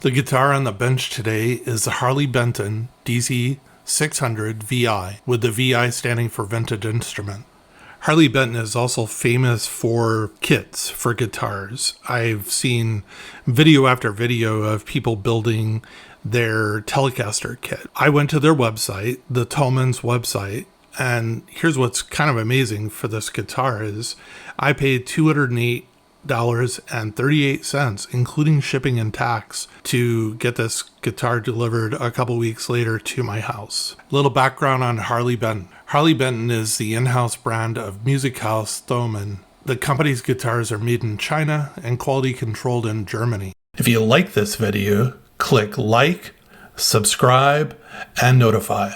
The guitar on the bench today is the Harley Benton DC-600 VI, with the VI standing for Vintage Instrument. Harley Benton is also famous for kits for guitars. I've seen video after video of people building their Telecaster kit. I went to their website, the Thomann's website, and here's what's kind of amazing for this guitar is I paid $208.38, including shipping and tax, to get this guitar delivered a couple weeks later to my house. Little background on Harley Benton. Harley Benton is the in-house brand of Musikhaus Thomann. The company's guitars are made in China and quality controlled in Germany. If you like this video, click like, subscribe, and notify.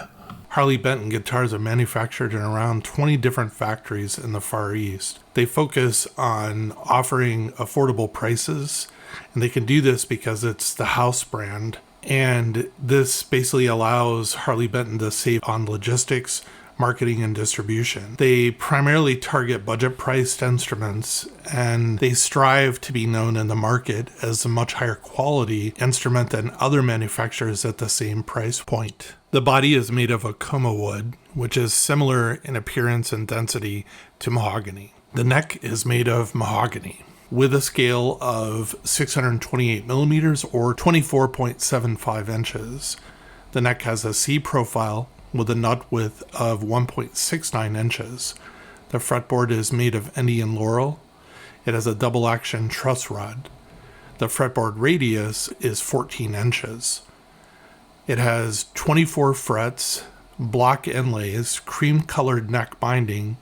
Harley Benton guitars are manufactured in around 20 different factories in the Far East. They focus on offering affordable prices, and they can do this because it's the house brand. And this basically allows Harley Benton to save on logistics, marketing, and distribution. They primarily target budget-priced instruments, and they strive to be known in the market as a much higher quality instrument than other manufacturers at the same price point. The body is made of Okoume wood, which is similar in appearance and density to mahogany. The neck is made of mahogany with a scale of 628 millimeters or 24.75 inches. The neck has a C profile with a nut width of 1.69 inches. The fretboard is made of Indian laurel. It has a double action truss rod. The fretboard radius is 14 inches. It has 24 frets, block inlays, cream-colored neck binding,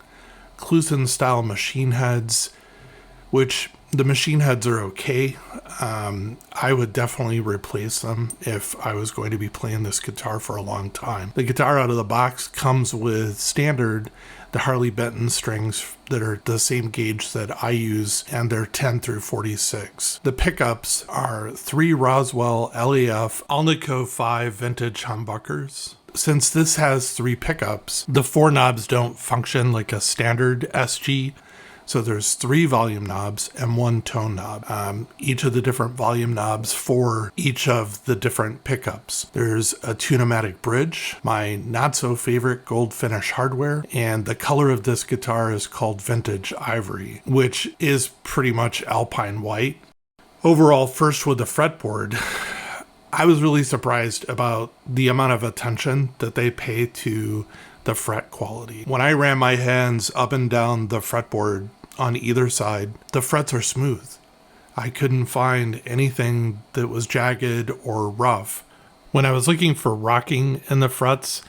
Clusen style machine heads, which the machine heads are okay. I would definitely replace them if I was going to be playing this guitar for a long time. The guitar out of the box comes with standard the Harley Benton strings that are the same gauge that I use, and they're 10 through 46. The pickups are 3 Roswell LAF Alnico 5 vintage humbuckers. Since this has 3 pickups, the 4 knobs don't function like a standard SG. So there's 3 volume knobs and 1 tone knob. Each of the different volume knobs for each of the different pickups. There's a tune-o-matic bridge, my not so favorite gold finish hardware, and the color of this guitar is called vintage ivory, which is pretty much alpine white. Overall, first with the fretboard, I was really surprised about the amount of attention that they pay to the fret quality. When I ran my hands up and down the fretboard on either side, the frets are smooth. I couldn't find anything that was jagged or rough. When I was looking for rocking in the frets,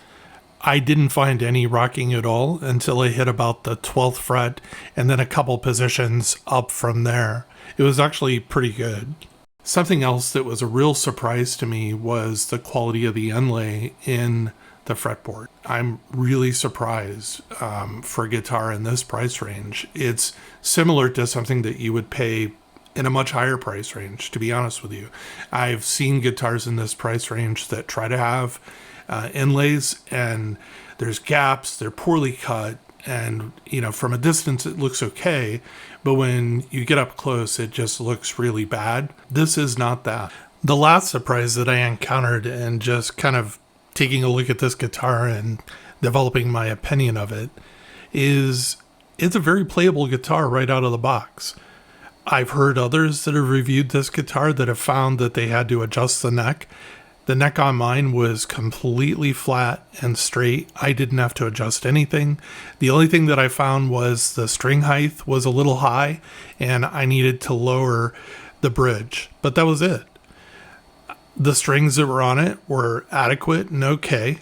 I didn't find any rocking at all until I hit about the 12th fret and then a couple positions up from there. It was actually pretty good. Something else that was a real surprise to me was the quality of the inlay in the fretboard. I'm really surprised for a guitar in this price range. It's similar to something that you would pay in a much higher price range, to be honest with you. I've seen guitars in this price range that try to have inlays, and there's gaps, they're poorly cut, and from a distance it looks okay, but when you get up close it just looks really bad. This is not that. The last surprise that I encountered, and just kind of taking a look at this guitar and developing my opinion of it, is it's a very playable guitar right out of the box. I've heard others that have reviewed this guitar that have found that they had to adjust the neck. The neck on mine was completely flat and straight. I didn't have to adjust anything. The only thing that I found was the string height was a little high and I needed to lower the bridge, but that was it. The strings that were on it were adequate and okay.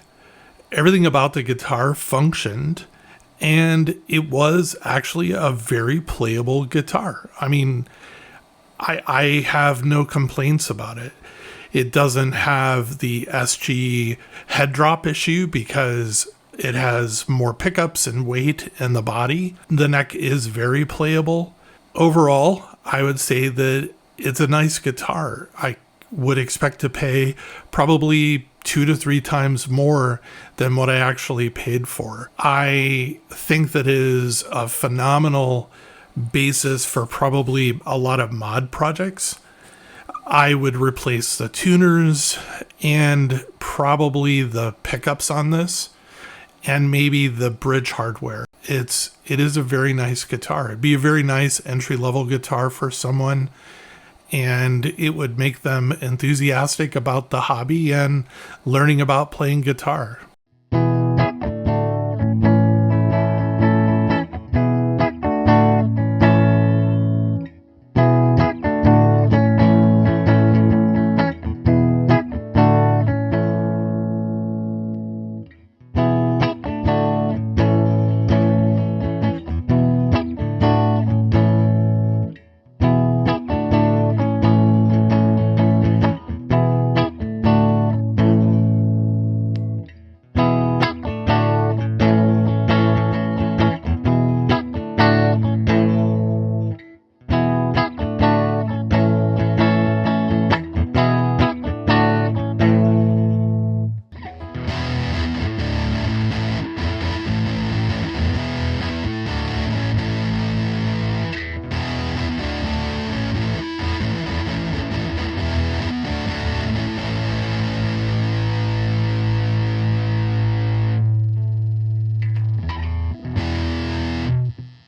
Everything about the guitar functioned, and it was actually a very playable guitar. I mean, I have no complaints about it. It doesn't have the SG head drop issue because it has more pickups and weight in the body. The neck is very playable. Overall, I would say that it's a nice guitar. I would expect to pay probably 2 to 3 times more than what I actually paid for. I think that is a phenomenal basis for probably a lot of mod projects. I would replace the tuners and probably the pickups on this, and maybe the bridge hardware. It is a very nice guitar. It'd be a very nice entry-level guitar for someone, and it would make them enthusiastic about the hobby and learning about playing guitar.